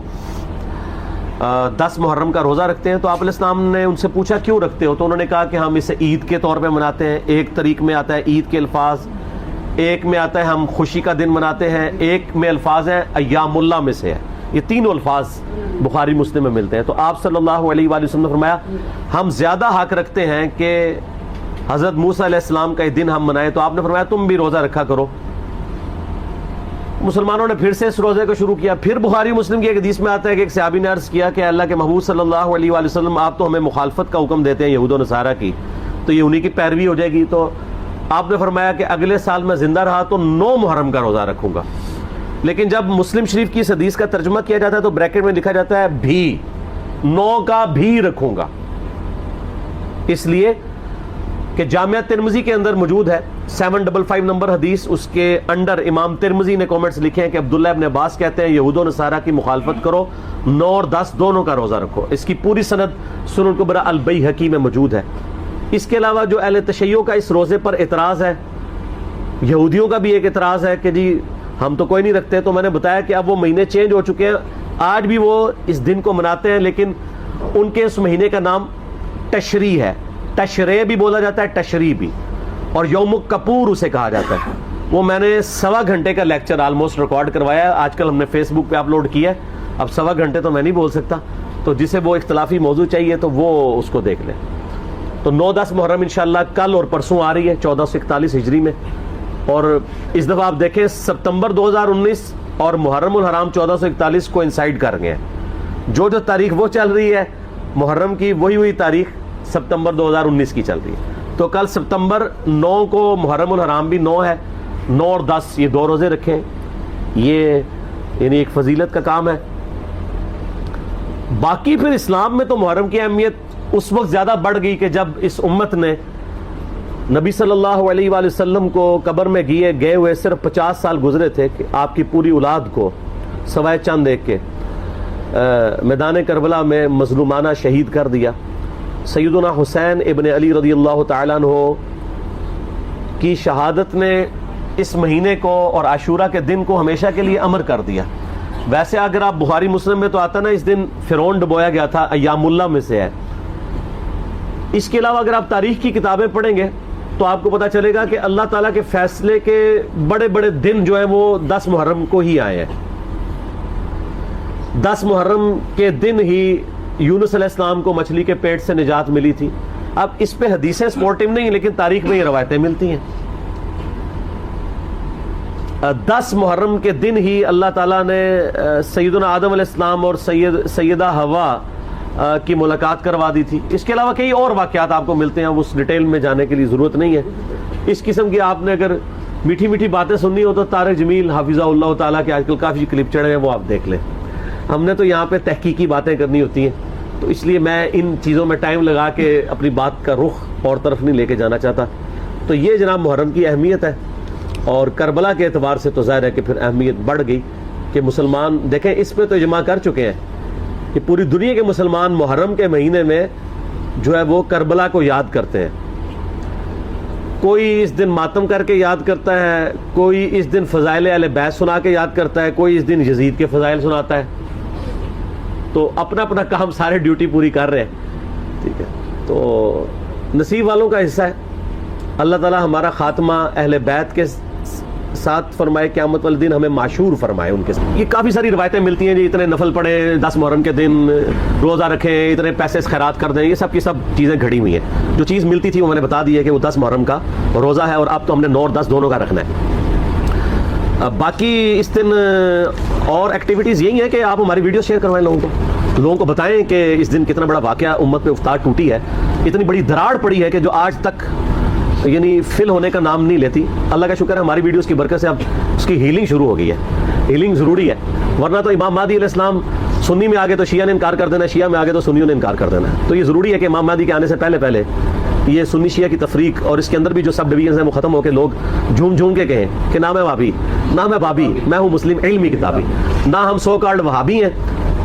10 محرم کا روزہ رکھتے ہیں, تو آپ علیہ السلام نے ان سے پوچھا کیوں رکھتے ہو؟ تو انہوں نے کہا کہ ہم اسے عید کے طور پہ مناتے ہیں. ایک طریق میں آتا ہے عید کے الفاظ, ایک میں آتا ہے ہم خوشی کا دن مناتے ہیں, ایک میں الفاظ ہیں ایام اللہ میں سے ہے. یہ تینوں الفاظ بخاری مسلم میں ملتے ہیں. تو آپ صلی اللہ علیہ وآلہ وسلم نے فرمایا ہم زیادہ حق رکھتے ہیں کہ حضرت موسیٰ علیہ السلام کا یہ دن ہم منائیں. تو آپ نے فرمایا تم بھی روزہ رکھا کرو. مسلمانوں نے پھر سے اس روزے کو شروع کیا. پھر بخاری مسلم کی ایک حدیث میں آتا ہے کہ ایک صحابی نے عرض کیا کہ اللہ کے محبوب صلی اللہ علیہ وآلہ وسلم آپ تو ہمیں مخالفت کا حکم دیتے ہیں یہود و نصارہ کی, تو یہ انہی کی پیروی ہو جائے گی. تو آپ نے فرمایا کہ اگلے سال میں زندہ رہا تو 9 محرم کا روزہ رکھوں گا. لیکن جب مسلم شریف کی اس حدیث کا ترجمہ کیا جاتا ہے تو بریکٹ میں لکھا جاتا ہے بھی, 9 کا بھی رکھوں گا. اس لیے کہ جامعہ ترمذی کے اندر موجود ہے 755 نمبر حدیث, اس کے انڈر امام ترمذی نے کومنٹس لکھے ہیں کہ عبداللہ ابن عباس کہتے ہیں یہود و نصارہ کی مخالفت کرو, 9 اور 10 دونوں کا روزہ رکھو. اس کی پوری سند سنن الکبری البیہقی میں موجود ہے. اس کے علاوہ جو اہل تشیع کا اس روزے پر اعتراض ہے, یہودیوں کا بھی ایک اعتراض ہے کہ جی ہم تو کوئی نہیں رکھتے, تو میں نے بتایا کہ اب وہ مہینے چینج ہو چکے ہیں, آج بھی وہ اس دن کو مناتے ہیں, لیکن ان کے اس مہینے کا نام تشریع ہے. تشریع بھی بولا جاتا ہے, تشریع بھی, اور یوم کپور اسے کہا جاتا ہے. وہ میں نے 1.25 گھنٹے کا لیکچر آلموسٹ ریکارڈ کروایا ہے, آج کل ہم نے فیس بک پہ اپلوڈ کیا ہے. اب 1.25 گھنٹے تو میں نہیں بول سکتا, تو جسے وہ اختلافی موضوع چاہیے تو وہ اس کو دیکھ لیں. تو 9-10 محرم انشاءاللہ کل اور پرسوں آ رہی ہے 1441 ہجری میں. اور اس دفعہ آپ دیکھیں ستمبر 2019 اور محرم الحرام 1441 کو انسائڈ کر گئے ہیں. جو تاریخ وہ چل رہی ہے محرم کی, وہی تاریخ ستمبر 2019 کی چل رہی ہے. تو کل ستمبر 9 کو محرم الحرام بھی 9 ہے, 9 اور 10 یہ 2 روزے رکھیں. یہ یعنی ایک فضیلت کا کام ہے. باقی پھر اسلام میں تو محرم کی اہمیت اس وقت زیادہ بڑھ گئی کہ جب اس امت نے نبی صلی اللہ علیہ وآلہ وسلم کو قبر میں گئے ہوئے صرف 50 سال گزرے تھے کہ آپ کی پوری اولاد کو سوائے چند ایک کے میدان کربلا میں مظلومانہ شہید کر دیا. سیدنا حسین ابن علی رضی اللہ تعالیٰ عنہ کی شہادت نے اس مہینے کو اور عاشورہ کے دن کو ہمیشہ کے لیے امر کر دیا. ویسے اگر آپ بخاری مسلم میں تو آتا نا اس دن فرعون ڈبویا گیا تھا, ایام اللہ میں سے ہے. اس کے علاوہ اگر آپ تاریخ کی کتابیں پڑھیں گے تو آپ کو پتہ چلے گا کہ اللہ تعالیٰ کے فیصلے کے بڑے بڑے دن جو ہیں وہ 10 محرم کو ہی آئے ہیں. 10 محرم کے دن ہی یونس علیہ السلام کو مچھلی کے پیٹ سے نجات ملی تھی. اب اس پہ حدیثیں سپورٹیو نہیں، لیکن تاریخ میں یہ روایتیں ملتی ہیں. 10 محرم کے دن ہی اللہ تعالیٰ نے سیدنا آدم علیہ السلام اور سیدہ حوا کی ملاقات کروا دی تھی. اس کے علاوہ کئی اور واقعات آپ کو ملتے ہیں، اس ڈیٹیل میں جانے کے لیے ضرورت نہیں ہے. اس قسم کی آپ نے اگر میٹھی میٹھی باتیں سننی ہو تو طارق جمیل حافظہ اللہ تعالیٰ کے آج کل کافی کلپ چڑھے ہیں، وہ آپ دیکھ لیں. ہم نے تو یہاں پہ تحقیقی باتیں کرنی ہوتی ہیں، تو اس لیے میں ان چیزوں میں ٹائم لگا کے اپنی بات کا رخ اور طرف نہیں لے کے جانا چاہتا. تو یہ جناب محرم کی اہمیت ہے، اور کربلا کے اعتبار سے تو ظاہر ہے کہ پھر اہمیت بڑھ گئی کہ مسلمان دیکھیں اس پہ تو اجماع کر چکے ہیں کہ پوری دنیا کے مسلمان محرم کے مہینے میں جو ہے وہ کربلا کو یاد کرتے ہیں. کوئی اس دن ماتم کر کے یاد کرتا ہے، کوئی اس دن فضائل اہل بیت سنا کے یاد کرتا ہے، کوئی اس دن یزید کے فضائل سناتا ہے. تو اپنا اپنا کام سارے ڈیوٹی پوری کر رہے ہیں. ٹھیک ہے، تو نصیب والوں کا حصہ ہے. اللہ تعالیٰ ہمارا خاتمہ اہل بیت کے ساتھ فرمائے، قیامت والے دن ہمیں معشور فرمائے ان کے ساتھ. یہ کافی ساری روایتیں ملتی ہیں جی، اتنے نفل پڑھیں 10 محرم کے دن، روزہ رکھیں، اتنے پیسے خیرات کر دیں، یہ سب کی سب چیزیں گھڑی ہوئی ہیں. جو چیز ملتی تھی وہ میں نے بتا دی ہے کہ وہ 10 محرم کا روزہ ہے، اور اب تو ہم نے 9 اور 10 دونوں کا رکھنا ہے. باقی اس دن اور ایکٹیویٹیز یہی ہیں کہ آپ ہماری ویڈیو شیئر کروائیں، لوگوں کو بتائیں کہ اس دن کتنا بڑا واقعہ امت پہ افتاد ٹوٹی ہے، اتنی بڑی دراڑ پڑی ہے کہ جو آج تک یعنی فل ہونے کا نام نہیں لیتی. اللہ کا شکر ہے ہماری ویڈیوز کی برکت سے اب اس کی ہیلنگ شروع ہو گئی ہے. ہیلنگ ضروری ہے، ورنہ تو امام مہدی علیہ السلام سنی میں آگے تو شیعہ نے انکار کر دینا ہے، شیعہ میں آگے تو سنیوں نے انکار کر دینا ہے. تو یہ ضروری ہے کہ امام مہدی کے آنے سے پہلے یہ سنی شیعہ کی تفریق اور اس کے اندر بھی جو سب ڈویژنز ہیں وہ ختم ہو کے لوگ جھوم کے کہیں کہ نہ میں وہابی، نہ میں بابی، میں ہوں مسلم علمی کتابی. نہ ہم سو کارڈ وہابی ہیں،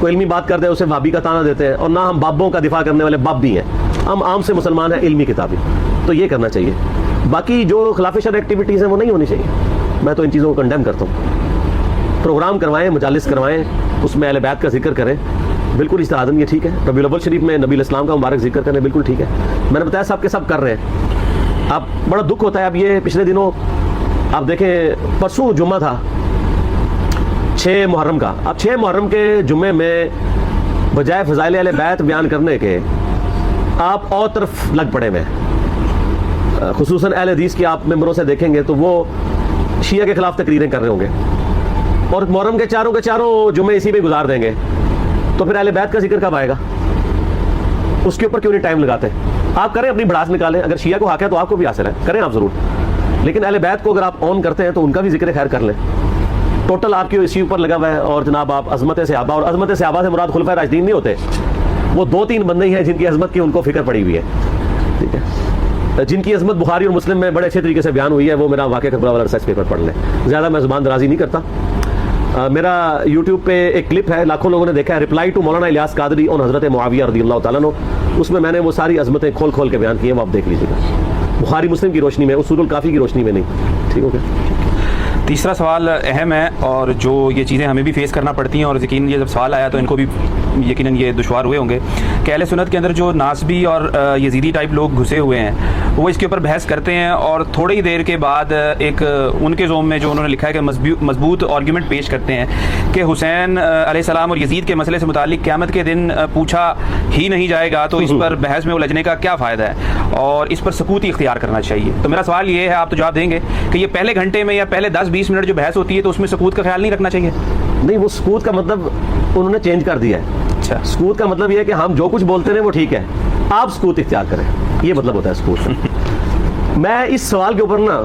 کوئی علمی بات کرتے ہیں اسے وہابی کا تانا دیتے ہیں، اور نہ ہم بابوں کا دفاع کرنے والے باب بھی ہیں. ہم عام سے مسلمان ہیں، علمی کتابی. تو یہ کرنا چاہیے. باقی جو خلاف شرع ایکٹیویٹیز ہیں وہ نہیں ہونی چاہیے. میں تو ان چیزوں کو کنڈیم کرتا ہوں. پروگرام کروائیں، مجالس کروائیں، اس میں اہل بیت کا ذکر کریں، بالکل اجتہاد یہ ٹھیک ہے. ربیع الاول شریف میں نبی الاسلام کا مبارک ذکر کریں، بالکل ٹھیک ہے. میں نے بتایا سب کے سب کر رہے ہیں. اب بڑا دکھ ہوتا ہے. اب یہ پچھلے دنوں آپ دیکھیں، پرسوں جمعہ تھا 6 محرم کا. اب 6 محرم کے جمعے میں بجائے فضائل اہل بیت بیان کرنے کے آپ اور طرف لگ پڑے ہوئے ہیں. خصوصاً اہل حدیث کی آپ ممبروں سے دیکھیں گے تو وہ شیعہ کے خلاف تقریریں کر رہے ہوں گے، اور محرم کے چاروں جمعے اسی پہ گزار دیں گے. تو پھر اہل بیت کا ذکر کب آئے گا؟ اس کے اوپر کیوں نہیں ٹائم لگاتے؟ آپ کریں، اپنی بڑاس نکالیں. اگر شیعہ کو حق ہے تو آپ کو بھی حاصل ہے، کریں آپ ضرور. لیکن اہل بیت کو اگر آپ آن کرتے ہیں تو ان کا بھی ذکر خیر کر لیں. ٹوٹل آپ کی اسی اوپر لگا ہوا ہے. اور جناب آپ عظمت صحابہ، اور عظمت صحابہ سے مراد خلفائے راشدین نہیں ہوتے، وہ 2-3 بندے ہی ہیں جن کی عظمت کی ان کو فکر پڑی ہوئی ہے. ٹھیک ہے، جن کی عظمت بخاری اور مسلم میں بڑے اچھے طریقے سے بیان ہوئی ہے. وہ میرا واقعہ کربلا والا ریسرچ پیپر پڑھ لیں. زیادہ میں زبان درازی نہیں کرتا. میرا یوٹیوب پہ ایک کلپ ہے، لاکھوں لوگوں نے دیکھا ہے، ریپلائی ٹو مولانا الیاس قادری اور حضرت معاویہ رضی اللہ تعالیٰ عنہ. اس میں نے وہ ساری عظمتیں کھول کے بیان کی ہیں، وہ آپ دیکھ لیجیے گا. بخاری مسلم کی روشنی میں، اصول الکافی کی روشنی میں نہیں. ٹھیک ہو گیا. تیسرا سوال اہم ہے، اور جو یہ چیزیں ہمیں بھی فیس کرنا پڑتی ہیں، اور یقیناً یہ جب سوال آیا تو ان کو بھی یقیناً یہ دشوار ہوئے ہوں گے کہ اہل سنت کے اندر جو ناسبی اور یزیدی ٹائپ لوگ گھسے ہوئے ہیں وہ اس کے اوپر بحث کرتے ہیں، اور تھوڑی دیر کے بعد ایک ان کے زوم میں جو انہوں نے لکھا ہے کہ مضبوط آرگیومنٹ پیش کرتے ہیں کہ حسین علیہ السلام اور یزید کے مسئلے سے متعلق قیامت کے دن پوچھا ہی نہیں جائے گا، تو اس پر بحث میں الجھنے کا کیا فائدہ ہے، اور اس پر سکوت اختیار کرنا چاہیے. تو میرا سوال یہ ہے، آپ تو جواب دیں گے، کہ یہ پہلے گھنٹے میں یا پہلے 10-20 منٹ جو بحث ہوتی ہے تو اس میں سکوت کا خیال نہیں رکھنا چاہیے؟ نہیں، وہ سکوت کا مطلب انہوں نے چینج کر دیا ہے. اچھا، سکوت کا مطلب یہ ہے کہ ہم جو کچھ بولتے ہیں وہ ٹھیک ہے، آپ سکوت اختیار کریں، یہ مطلب ہوتا ہے سکوت کا. میں اس سوال کے اوپر نا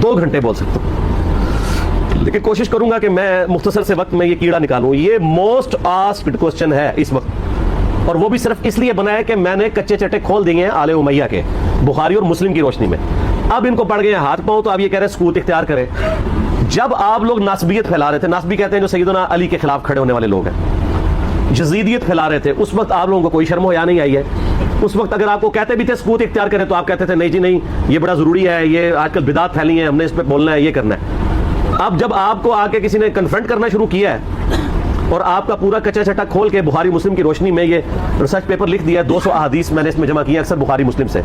2 گھنٹے بول سکتا ہوں، لیکن کوشش کروں گا کہ میں مختصر سے وقت میں یہ کیڑا نکالوں. یہ موسٹ آسکڈ کوسچن ہے اس وقت، اور وہ بھی صرف اس لیے بنا ہے کہ میں نے کچے چٹے کھول دیے ہیں آل امیہ کے، بخاری اور مسلم کی روشنی میں. اب ان کو پڑ گئے ہیں ہاتھ پاؤں، تو اب یہ کہہ رہے ہیں سکوت اختیار کریں. جب آپ لوگ ناسبیت پھیلا رہے تھے، ناسبی کہتے ہیں جو سیدنا علی کے خلاف کھڑے ہونے والے لوگ ہیں، یزیدیت پھیلا رہے تھے، اس وقت آپ لوگوں کو کوئی شرم و حیا نہیں آئی ہے. اس وقت اگر آپ کو کہتے بھی تھے سکوت اختیار کریں تو آپ کہتے تھے نہیں جی نہیں، یہ بڑا ضروری ہے، یہ آج کل بدعت پھیلی ہے، ہم نے اس پہ بولنا ہے، یہ کرنا ہے. اب جب آپ کو آ کے کسی نے کنفرنٹ کرنا شروع کیا ہے اور آپ کا پورا کچا چٹا کھول کے بخاری مسلم کی روشنی میں یہ ریسرچ پیپر لکھ دیا ہے، 200 احادیث میں نے اس میں جمع کی ہے، اکثر بخاری مسلم سے،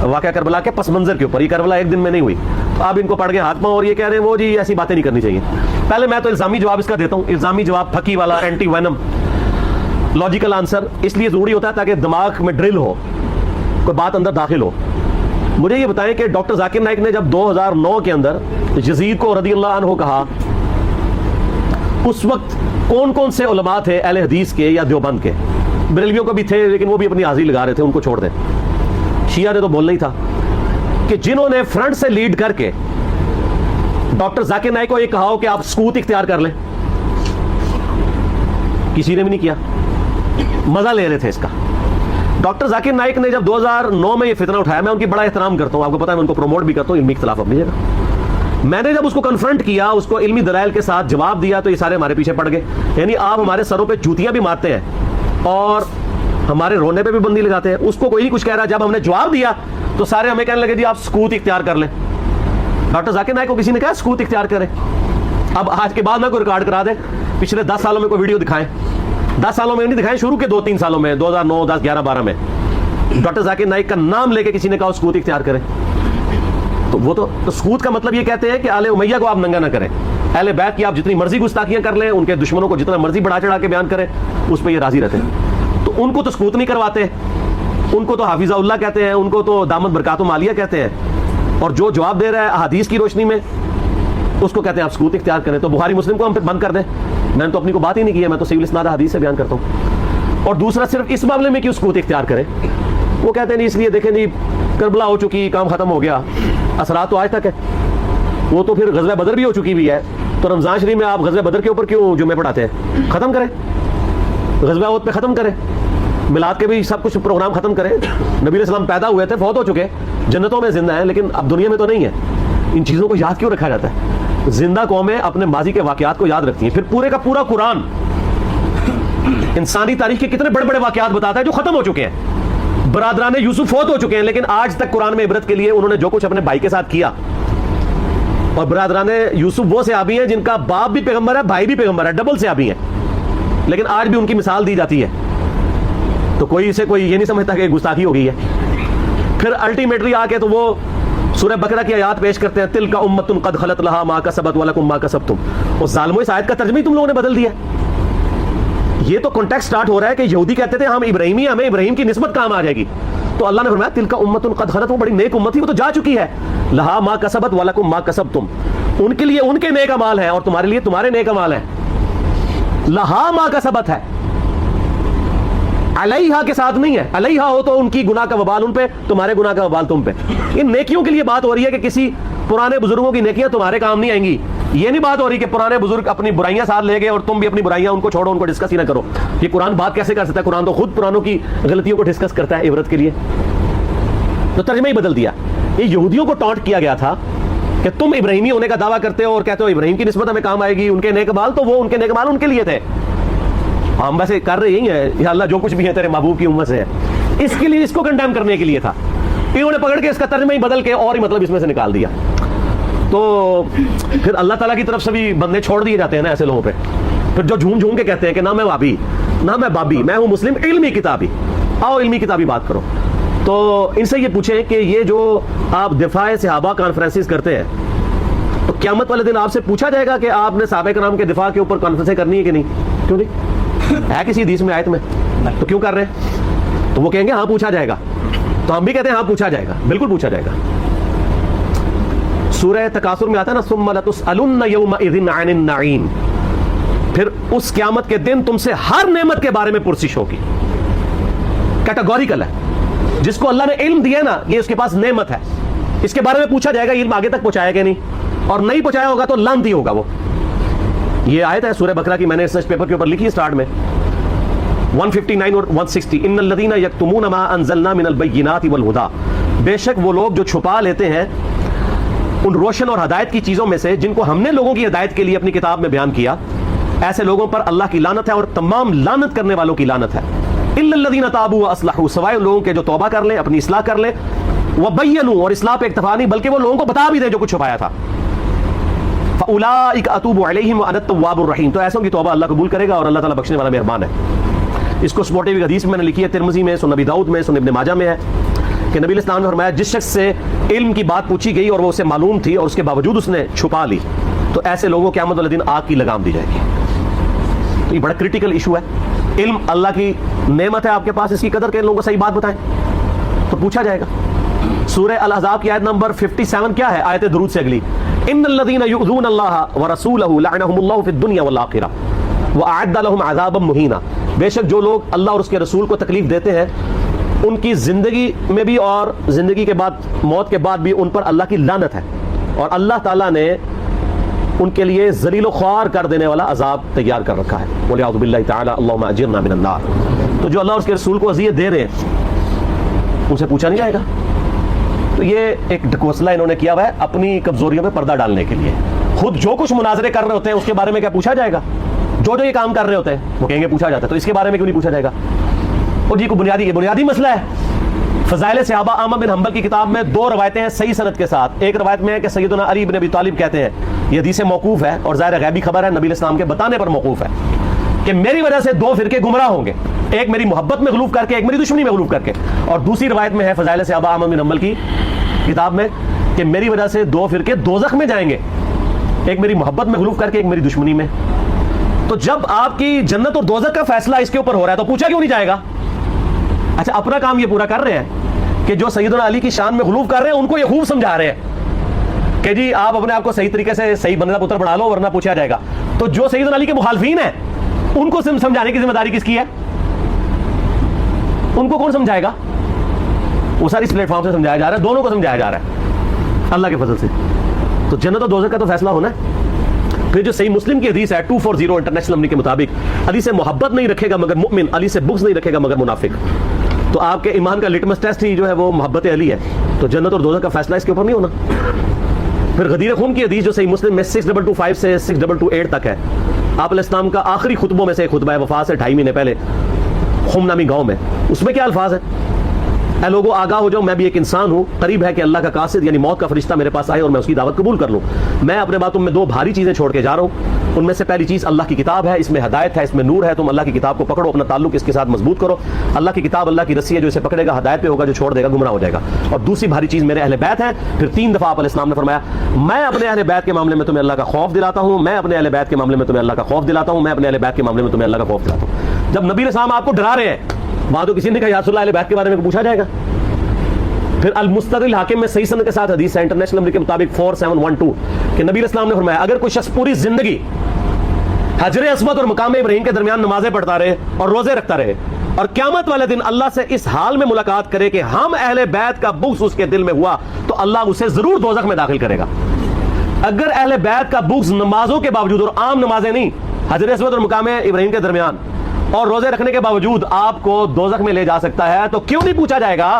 واقعہ کربلا کے پس منظر کے اوپر. یہ کربلا ایک دن میں نہیں ہوئی. آپ ان کو پڑھ کے ہاتھ پاؤں اور یہ کہہ رہے ہیں وہ جی ایسی باتیں نہیں کرنی چاہیے. پہلے میں تو الزامی جواب اس کا دیتا ہوں، الزامی جواب پھکی والا، اینٹی وینم لاجیکل آنسر اس لیے ضروری ہوتا ہے تاکہ دماغ میں ڈرل ہو. کوئی بات اندر داخل ہو. مجھے یہ بتائیں کہ ڈاکٹر ذاکر نائک نے جب 2009 کے اندر یزید کو رضی اللہ عنہ کہا, اس وقت کون کون سے علماء تھے اہل حدیث کے یا دیوبند کے؟ بریلویوں کو بھی تھے لیکن وہ بھی اپنی حاضری لگا رہے تھے, ان کو چھوڑ دیں. شیعہ نے تو بولنا ہی تھا کہ جنہوں نے فرنٹ سے لیڈ کر کے ڈاکٹر ذاکر نائک کو یہ کہا ہو کہ آپ سکوت اختیار کر لیں, کسی نے بھی نہیں کیا, مزہ لے رہے تھے اس کا. ڈاکٹر ذاکر نائک نے جب 2009 میں یہ فتنہ اٹھایا, میں ان کی بڑا احترام کرتا ہوں, آپ کو پتا ہے میں ان کو پروموٹ بھی کرتا ہوں علمی اختلاف اپنی جگہ. میں نے جب اس کو کنفرنٹ کیا, اس کو علمی دلائل کے ساتھ جواب دیا, تو یہ سارے ہمارے پیچھے پڑ گئے. یعنی آپ ہمارے سروں پہ جوتیاں بھی مارتے ہیں اور ہمارے رونے پہ بھی بندی لگاتے ہیں. اس کو کوئی نہیں کچھ کہہ رہا. جب ہم نے جواب دیا تو سارے ہمیں کہنے لگے جی آپ سکوت اختیار کر لیں. ڈاکٹر ذاکر نائک کو کسی نے کہا سکوت اختیار کریں. اب آج کے بعد میں کوئی ریکارڈ کرا دیں, پچھلے 10 سالوں میں کوئی ویڈیو دکھائیں, 10 سالوں میں نہیں دکھائیں, شروع کے 2-3 سالوں میں 2009, 10, 11, 12 میں ڈاکٹر ذاکر نائک کا نام لے کے کسی نے کہا سکوت اختیار کریں. تو وہ تو سکوت کا مطلب یہ کہتے ہیں کہ آل امیہ کو آپ ننگا نہ کریں, اہل بیت کی آپ جتنی مرضی گستاخیاں کر لیں, ان کے دشمنوں کو جتنا مرضی بڑھا چڑھا کے بیان کریں, اس پہ یہ راضی رہتے ہیں. تو ان کو تو سکوت نہیں کرواتے, ان کو تو حافظہ اللہ کہتے ہیں, ان کو تو دامت برکات و مالیہ کہتے ہیں, اور جو جواب دے رہا ہے احادیث کی روشنی میں اس کو کہتے ہیں آپ سکوت اختیار کریں. تو بخاری مسلم کو ہم پھر بند کر دیں. میں نے تو اپنی کو بات ہی نہیں کی ہے, میں تو صحیح اسناد حدیث سے بیان کرتا ہوں. اور دوسرا صرف اس معاملے میں کیوں سکوت اختیار کریں؟ وہ کہتے ہیں نہیں اس لیے دیکھیں جی کربلا ہو چکی, کام ختم ہو گیا, اثرات تو آج تک ہے. وہ تو پھر غزوہ بدر بھی ہو چکی ہوئی ہے, تو رمضان شریف میں آپ غزوہ بدر کے اوپر کیوں جمعے پڑھاتے ہیں؟ ختم کریں, غزوہ احد پہ ختم کریں, میلاد کے بھی سب کچھ پروگرام ختم کریں. نبی علیہ السلام پیدا ہوئے تھے, فوت ہو چکے, جنتوں میں زندہ ہیں, لیکن اب دنیا میں تو نہیں ہے. ان چیزوں کو یاد کیوں رکھا جاتا ہے؟ زندہ قومیں اپنے ماضی کے واقعات کو یاد رکھتی ہیں. پھر پورے کا پورا قرآن انسانی تاریخ کے کتنے بڑے بڑے واقعات بتاتا ہے جو ختم ہو چکے ہیں. برادران یوسف فوت ہو چکے ہیں, لیکن آج تک قرآن میں عبرت کے لیے انہوں نے جو کچھ اپنے بھائی کے ساتھ کیا. اور برادران یوسف وہ صحابی ہیں جن کا باپ بھی پیغمبر ہے, بھائی بھی پیغمبر ہے, ڈبل صحابی ہیں, لیکن آج بھی ان کی مثال دی جاتی ہے. تو کوئی اسے کوئی یہ نہیں سمجھتا کہ گستاخی ہو گئی ہے. پھر الٹیمیٹلی آ کے تو وہ سورہ بقرہ کی آیات پیش کرتے ہیں, تلک امۃ قد خلت لہا ما کسبت ولکم ما کسبتم. اور ظالموں اس آیت کا ترجمہ ہی تم لوگوں نے بدل دیا. یہ تو کانٹیکسٹ سٹارٹ ہو رہا ہے کہ یہودی کہتے تھے ہم ابراہیمی ہیں, ہمیں ابراہیم کی نسبت کام آ جائے گی. تو اللہ نے فرمایا تلک امۃ قد خلت, وہ بڑی نیک امت تھی, وہ تو جا چکی ہے. لہا ما کسبت ولکم ما کسبتم, ان کے لیے ان کے نیک اعمال ہیں اور تمہارے لیے تمہارے نیک اعمال ہیں. لہا ما کسبت ہے, علیہا کے ساتھ نہیں ہے. علیہا ہو تو ان کی گناہ کا وبال ان پہ, تمہارے گناہ کا وبال تم پہ. ان نیکیوں کے لیے بات ہو رہی ہے کہ کسی پرانے بزرگوں کی نیکیاں تمہارے کام نہیں آئیں گی. یہ نہیں بات ہو رہی کہ پرانے بزرگ اپنی برائیاں ساتھ لے گئے اور تم بھی اپنی برائیاں ان کو چھوڑو, ان کو ڈسکس ہی نہ کرو. یہ قرآن بات کیسے کر سکتا ہے؟ قرآن تو خود پرانوں کی غلطیوں کو ڈسکس کرتا ہے عبرت کے لیے. تو ترجمہ ہی بدل دیا. یہ یہودیوں کو ٹانٹ کیا گیا تھا کہ تم ابراہیمی ہونے کا دعویٰ کرتے ہو اور کہتے ہو ابراہیم کی نسبت ہمیں کام آئے گی, ان کے نیک اعمال, تو وہ ان کے نیک اعمال ان کے لیے تھے. ہم ویسے کر رہے ہی ہیں, یا اللہ جو کچھ بھی ہے تیرے محبوب کی امت سے ہے, اس کے لیے, اس کو کنڈیم کرنے کے لیے تھا. انہوں نے پکڑ کے اس کا ترجمہ ہی بدل کے اور ہی مطلب اس میں سے نکال دیا. تو پھر اللہ تعالیٰ کی طرف سے بھی بندے چھوڑ دیے جاتے ہیں نا ایسے لوگوں پہ. پھر جو جھوم جھوم کے کہتے ہیں کہ نہ میں وابی, نہ میں بابی, میں ہوں مسلم علمی کتابی, آؤ علمی کتابی بات کرو. تو ان سے یہ پوچھیں کہ یہ جو آپ دفاع صحابہ کانفرنسز کرتے ہیں, تو قیامت والے دن آپ سے پوچھا جائے گا کہ آپ نے صحابہ کرام کے دفاع کے اوپر کانفرنسیں کرنی ہے کہ نہیں؟ کیوں نہیں ہے کسی حدیث میں آیت میں؟ تو کیوں کر رہے ہیں؟ تو وہ کہیں گے ہاں پوچھا جائے گا. تو ہم بھی کہتے ہیں ہاں پوچھا جائے گا, بالکل پوچھا جائے گا. سورہ تکاثر میں آتا ہے نا ثم لتسألن یومئذ عن النعیم, پھر اس قیامت کے دن تم سے ہر نعمت کے بارے میں پرسش ہوگی. کیٹاگوریکل ہے. جس کو اللہ نے علم دیا نا, یہ اس کے پاس نعمت ہے, اس کے بارے میں پوچھا جائے گا علم آگے تک پہنچایا کہ نہیں, اور نہیں پہنچایا ہوگا تو لعنتی ہوگا وہ. یہ آیت ہے سورہ بقرہ کی, میں نے ریسرچ پیپر کے اوپر لکھی اسٹارٹ میں 159 اور 160. ان الذین یکتمون ما انزلنا من البینات والہدی, بے شک وہ لوگ جو چھپا لیتے ہیں ان روشن اور ہدایت کی چیزوں میں سے جن کو ہم نے لوگوں کی ہدایت کے لیے اپنی کتاب میں بیان کیا, ایسے لوگوں پر اللہ کی لعنت ہے اور تمام لعنت کرنے والوں کی لعنت ہے. الا الذین تابوا واصلحوا, سوائے ان لوگوں کے جو توبہ کر لیں, اپنی اصلاح کر لیں, وبینوا, اور اصلاح پہ اکتفا نہیں بلکہ وہ لوگوں کو بتا بھی دیں جو کچھ چھپایا تھا. فاولئک اتوب علیہم وانا التواب الرحیم, تو ایسوں کی توبہ اللہ قبول کرے گا اور اللہ تعالیٰ بخشنے والا مہربان ہے. اس کو سپورٹیو حدیث میں نے لکھی ہے, ترمذی میں, سنن ابی داؤد میں, سنن ابن ماجہ میں ہے کہ نبی علیہ السلام نے فرمایا جس شخص سے علم کی بات پوچھی گئی اور وہ اسے معلوم تھی اور اس کے باوجود اس نے چھپا لی, تو ایسے لوگوں قیامت والے دن آگ کی لگام دی جائے گی. تو یہ بڑا کریٹیکل ایشو ہے. علم اللہ کی نعمت ہے آپ کے پاس, اس کی قدر کے لوگوں کو صحیح بات بتائیں. تو پوچھا جائے گا. سورہ الاحزاب کی آیت نمبر 57 کیا ہے؟ آیت درود سے اگلی. ان الذین یؤذون اللہ ورسولہ لعنہم اللہ فی الدنیا والآخرہ وأعد لهم عذابا مہینا. بے شک جو لوگ اللہ اور اس کے رسول کو تکلیف دیتے ہیں ان کی زندگی میں بھی اور زندگی کے بعد موت کے بعد بھی ان پر اللہ کی لعنت ہے, اور اللہ تعالیٰ نے ان کے لیے ذلیل و خوار کر دینے والا عذاب تیار کر رکھا ہے. وَلِعَوْذُ بِاللَّهِ تَعَالَى اللَّهُمَّ أَجِرْنَا مِنَ النَّارِ. تو جو اللہ اور اس کے رسول کو اذیت دے رہے ہیں ان سے پوچھا نہیں جائے گا. تو یہ ایک ڈھکوسلا انہوں نے کیا ہوا ہے اپنی کمزوریوں پہ پردہ ڈالنے کے لیے. خود جو کچھ مناظرے کر رہے ہوتے ہیں اس کے بارے میں کیا پوچھا جائے گا؟ جو یہ کام کر رہے ہوتے ہیں وہ کہیں گے پوچھا جاتا ہے, تو اس کے بارے میں کیوں نہیں پوچھا جائے گا؟ اور جی کو بنیادی مسئلہ ہے. فضائل صحابہ احمد بن حنبل کی کتاب میں 2 روایتیں ہیں صحیح سند کے ساتھ. ایک روایت میں ہے کہ سیدنا علی بن ابی طالب کہتے ہیں, یہ حدیث موقوف ہے اور ظاہر غیبی خبر ہے, نبی اسلام کے بتانے پر موقوف ہے, کہ میری وجہ سے 2 فرقے گمراہ ہوں گے, ایک میری محبت میں غلوف کر کے, ایک میری دشمنی میں غلوف کر کے. اور دوسری روایت میں ہے فضائل صحابہ احمد بن حنبل کی کتاب میں کہ میری وجہ سے 2 فرقے دوزخ میں جائیں گے, ایک میری محبت میں غلوف کر کے, ایک میری دشمنی میں. تو جب آپ کی جنت اور دوزخ کا فیصلہ اس کے اوپر ہو رہا ہے تو پوچھا کیوں نہیں جائے گا؟ اچھا اپنا کام یہ پورا کر رہے ہیں کہ جو سیدنا علی کی شان میں غلوف کر رہے ہیں ان کو یہ خوب سمجھا رہے ہیں کہ جی آپ اپنے آپ کو صحیح طریقے سے صحیح بندہ پتر بنا لو ورنہ پوچھا جائے گا. تو جو سیدنا علی کے مخالفین ہیں ان کو سمجھانے کی ذمہ داری کس کی ہے؟ ان کو کون سمجھائے گا؟ وہ ساری اس پلیٹ فارم سے سمجھایا جا رہا ہے, دونوں کو سمجھایا جا رہا ہے اللہ کے فضل سے. تو جنت اور دوزخ کا تو فیصلہ ہونا ہے. پھر جو صحیح مسلم کی حدیث ہے 240 انٹرنیشنل نمبر کے مطابق, علی سے محبت نہیں رکھے گا مگر مؤمن, علی سے بغض نہیں رکھے گا مگر منافق. تو آپ کے ایمان کا لٹمس ٹیسٹ ہی جو ہے وہ محبت علی ہے. تو جنت اور دوزخ کا فیصلہ اس کے اوپر نہیں ہونا. پھر غدیر خون کی حدیث جو صحیح مسلم میں 6225 سے 6228 تک ہے, آپ علیہ السلام کا آخری خطبوں میں سے ایک خطبہ ہے وفات سے 2.5 مہینے پہلے خم نامی گاؤں میں. اس میں کیا الفاظ ہے؟ اے لوگوں آگاہ ہو جاؤ, میں بھی ایک انسان ہوں, قریب ہے کہ اللہ کا قاصد یعنی موت کا فرشتہ میرے پاس آئے اور میں اس کی دعوت قبول کر لوں. میں اپنے باتوں میں 2 بھاری چیزیں چھوڑ کے جا رہا ہوں. ان میں سے پہلی چیز اللہ کی کتاب ہے, اس میں ہدایت ہے, اس میں نور ہے. تم اللہ کی کتاب کو پکڑو, اپنا تعلق اس کے ساتھ مضبوط کرو. اللہ کی کتاب اللہ کی رسی ہے, جو اسے پکڑے گا ہدایت پہ ہوگا, جو چھوڑ دے گا گمراہ ہو جائے گا. اور دوسری بھاری چیز میرے اہل بیت ہیں. پھر 3 دفعہ آپ علیہ السلام نے فرمایا میں اپنے اہل بیت کے معاملے میں تمہیں اللہ کا خوف دلاتا ہوں, میں اپنے اہل بیت کے معاملے میں تمہیں اللہ کا خوف دلاتا ہوں, میں اپنے اہل بیت کے معاملے میں تمہیں اللہ کا خوف دلاتا ہوں. جب نبی علیہ السلام آپ کو ڈرا رہے ہیں وہاں تو کسی نے کہا یا رسول اللہ اہل بیت کے بارے میں پوچھا جائے گا؟ پھر المستدرک الحاکم میں صحیح سند کے ساتھ حدیث ہے انٹرنیشنل نمبر کے مطابق 4712 کہ نبی علیہ السلام نے فرمایا اگر کوئی شخص پوری زندگی حجر اسود اور مقام ابراہیم کے درمیان نمازیں پڑھتا رہے اور روزے رکھتا رہے اور قیامت والے دن اللہ سے اس حال میں ملاقات کرے کہ ہم اہل بیت کا بغض اس کے دل میں ہوا, تو اللہ اسے ضرور دوزخ میں داخل کرے گا. اگر اہل بیت کا بغض نمازوں کے باوجود, اور عام نمازیں نہیں, حجر اسود اور مقام ابراہیم کے درمیان اور روزے رکھنے کے باوجود آپ کو دوزخ میں لے جا سکتا ہے, تو کیوں نہیں پوچھا جائے گا؟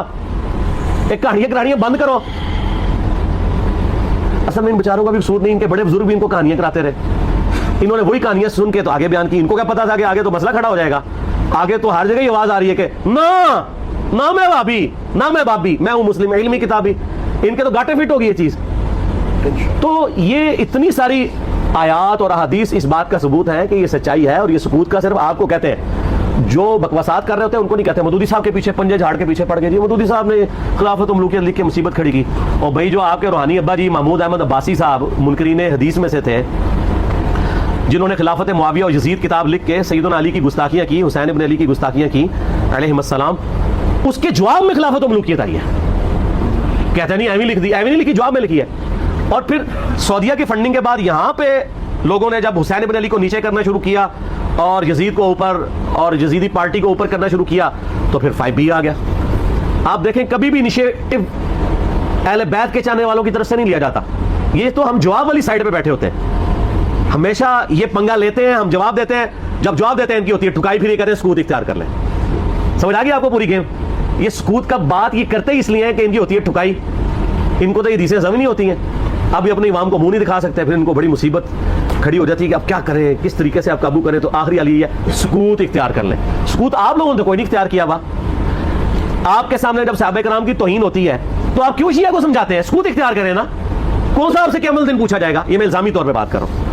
ایک کہانیاں بند کرو. اصل میں ان بیچاروں کا بھی قصور نہیں, ان کے بڑے بزرگ بھی ان کو کہانیاں کراتے رہے. انہوں نے وہی کہانیاں سن کے تو آگے بیان کی. ان کو کیا پتا تھا کہ آگے تو مسئلہ کھڑا ہو جائے گا, آگے تو ہر جگہ یہ آواز آ رہی ہے کہ نہ میں بابی, نہ میں بابی, میں ہوں مسلم علمی کتابی. ان کے تو گاٹے فٹ ہوگی یہ چیز. تو یہ اتنی ساری آیات اور احادیث اس بات کا ثبوت ہے کہ یہ سچائی ہے, اور یہ ثبوت کا صرف آپ کو کہتے ہیں. جو بکواسات کر رہے ہوتے ہیں ان کو نہیں کہتے. مودودی صاحب کے پیچھے پنجے جھاڑ کے پیچھے پڑ گئے, جی مودودی صاحب نے خلافت ملوکیت لکھ کے مصیبت کھڑی کی. اور بھائی جو آپ کے روحانی ابا جی محمود احمد عباسی صاحب منکرین حدیث میں سے تھے, جنہوں نے خلافت معاویہ اور یزید کتاب لکھ کے سیدنا علی کی گستاخیاں کی, حسین ابن علی کی گستاخیاں کی علیہم السلام, اس کے جواب میں خلافت ملوکیت آئی ہے. کہتے نہیں ایویں لکھ دی, ایویں نہیں لکھی, جواب میں لکھی ہے. اور پھر سعودیہ کی فنڈنگ کے بعد یہاں پہ لوگوں نے جب حسین ابن علی کو نیچے کرنا شروع کیا اور یزید کو اوپر اور یزیدی پارٹی کو اوپر کرنا شروع کیا, تو پھر 5B آ گیا. آپ دیکھیں کبھی بھی انیشیٹو اہل بیت کے چاہنے والوں کی طرف سے نہیں لیا جاتا. یہ تو ہم جواب والی سائڈ پہ بیٹھے ہوتے ہیں, ہمیشہ یہ پنگا لیتے ہیں, ہم جواب دیتے ہیں. جب جواب دیتے ہیں ان کی ہوتی ہے ٹھکائی, پھر یہ کہتے ہیں سکوت اختیار کر لیں. سمجھ آ گئی آپ کو پوری گیم؟ یہ سکوت کا بات یہ کرتے ہی اس لیے ہے کہ ان کی ہوتی ہے ٹھکائی. ان کو تو یہ حدیثیں سمجھ نہیں ہوتی ہیں. اب یہ اپنے امام کو منہ نہیں دکھا سکتے, پھر ان کو بڑی مصیبت کھڑی ہو جاتی ہے کہ اب کیا کریں, کس طریقے سے آپ قابو کریں. تو آخری علی ہے سکوت اختیار کر لیں. سکوت آپ لوگوں نے کوئی نہیں اختیار کیا ہوا. آپ کے سامنے جب صحابہ کرام کی توہین ہوتی ہے تو آپ کیوں شیعہ کو سمجھاتے ہیں؟ سکوت اختیار کریں نا. کون سا آپ سے قیامت الدین پوچھا جائے گا؟ یہ میں الزامی طور پہ بات کر رہا ہوں.